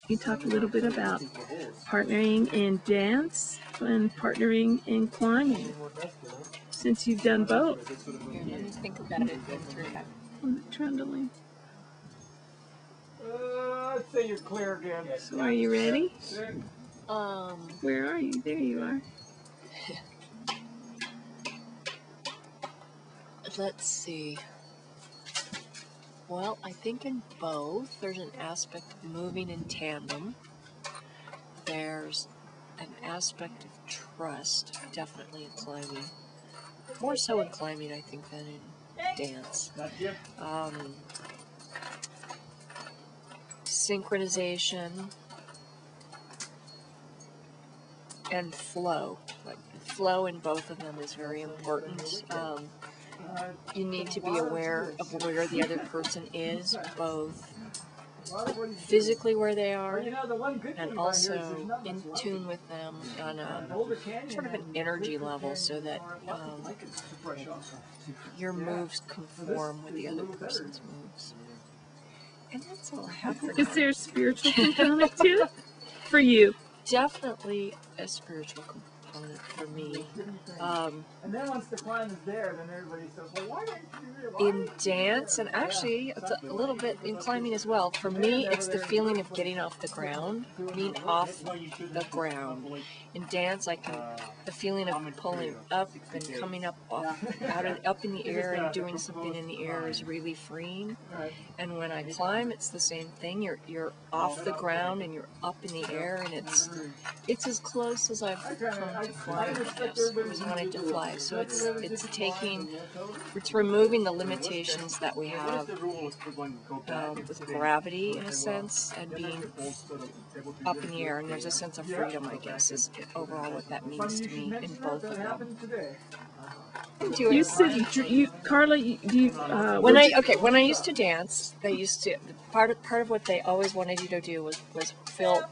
you talk a little bit about partnering in dance and partnering in climbing, since you've done both. Here, let me think about it through that. On the trundling. I'd say you're clear again. So are you ready? Where are you? There you are. Let's see. Well, I think in both there's an aspect of moving in tandem. There's an aspect of trust, definitely in climbing. More so in climbing, I think, than in dance. Synchronization and flow. Like, flow in both of them is very important. You need to be aware of where the other person is, both physically where they are and also in tune with them on a sort of an energy level, so that your moves conform with the other person's moves. And that's all I have for now. Is there a spiritual component to it for you? Definitely a spiritual component for me. And then once the climb is there, then everybody says, well, why didn't you in dance, and actually it's a little bit in climbing as well, for me it's the feeling of getting off the ground, being off the ground. In dance, the feeling of pulling up and coming up up in the air and doing something in the air is really freeing. And when I climb, it's the same thing. You're off the ground and you're up in the air, and it's as close as I've come to flying, I guess. It was wanting to fly. So it's removing the limitations that we have with gravity, in a sense, and being up in the air. And there's a sense of freedom, I guess, is overall what that means to me in both of them. You said, Carla, when I used to dance, they used to part of what they always wanted you to do was feel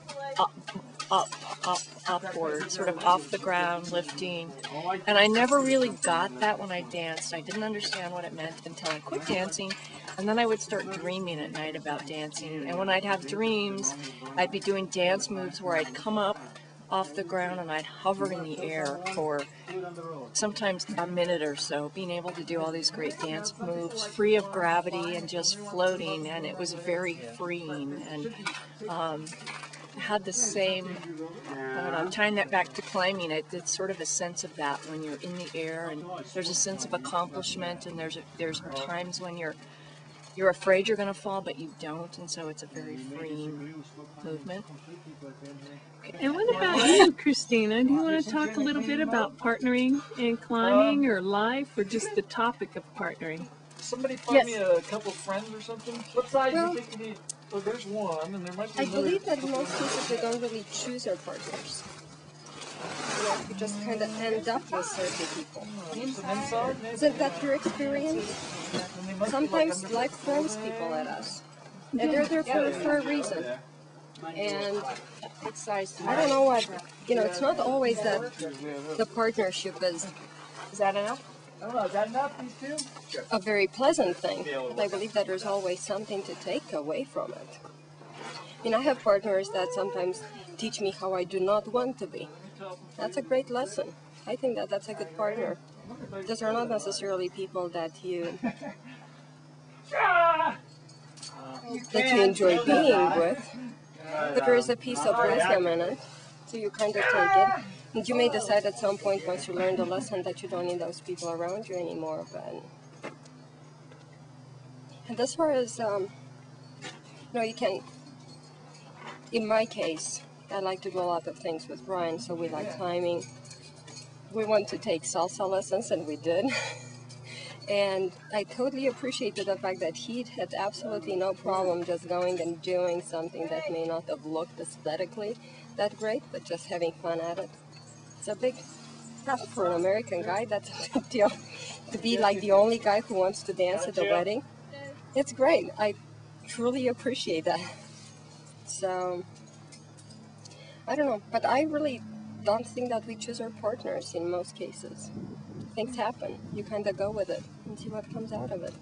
upward, sort of off the ground, lifting. And I never really got that when I danced. I didn't understand what it meant until I quit dancing, and then I would start dreaming at night about dancing. And when I'd have dreams, I'd be doing dance moves where I'd come up off the ground and I'd hover in the air for sometimes a minute or so, being able to do all these great dance moves free of gravity and just floating, and it was very freeing. And had the same, tying that back to climbing, it's sort of a sense of that when you're in the air, and there's a sense of accomplishment, and there's times when you're afraid you're going to fall, but you don't, and so it's a very freeing movement. And what about you, Cristina? Do you want to talk a little bit about partnering in climbing, or life, or just the topic of partnering? Somebody find me a couple of friends or something? What size do you think you need? Well, there's one, and there might be I believe that in most cases we don't really choose our partners. You know, we just kind of end up with certain people. Isn't that your experience? Sometimes life throws people at us, and they're there for a reason. And I don't know what, it's not always that the partnership is that enough? I don't know, is that enough, these two? A very pleasant thing. But I believe that there's always something to take away from it. I have partners that sometimes teach me how I do not want to be. That's a great lesson. I think that that's a good partner. Those are not necessarily people that you enjoy being with, but there is a piece of wisdom in it, so you kind of take it. And you may decide at some point, once you learn the lesson, that you don't need those people around you anymore. And as far as, you can, in my case, I like to do a lot of things with Brian, so we like climbing. We want to take salsa lessons, and we did. And I totally appreciated the fact that he had absolutely no problem just going and doing something that may not have looked aesthetically that great, but just having fun at it. It's a big stuff for an American guy. That's a big deal. To be like the only guy who wants to dance at the wedding. It's great. I truly appreciate that. So, I don't know. But I really don't think that we choose our partners in most cases. Things happen. You kind of go with it and see what comes out of it.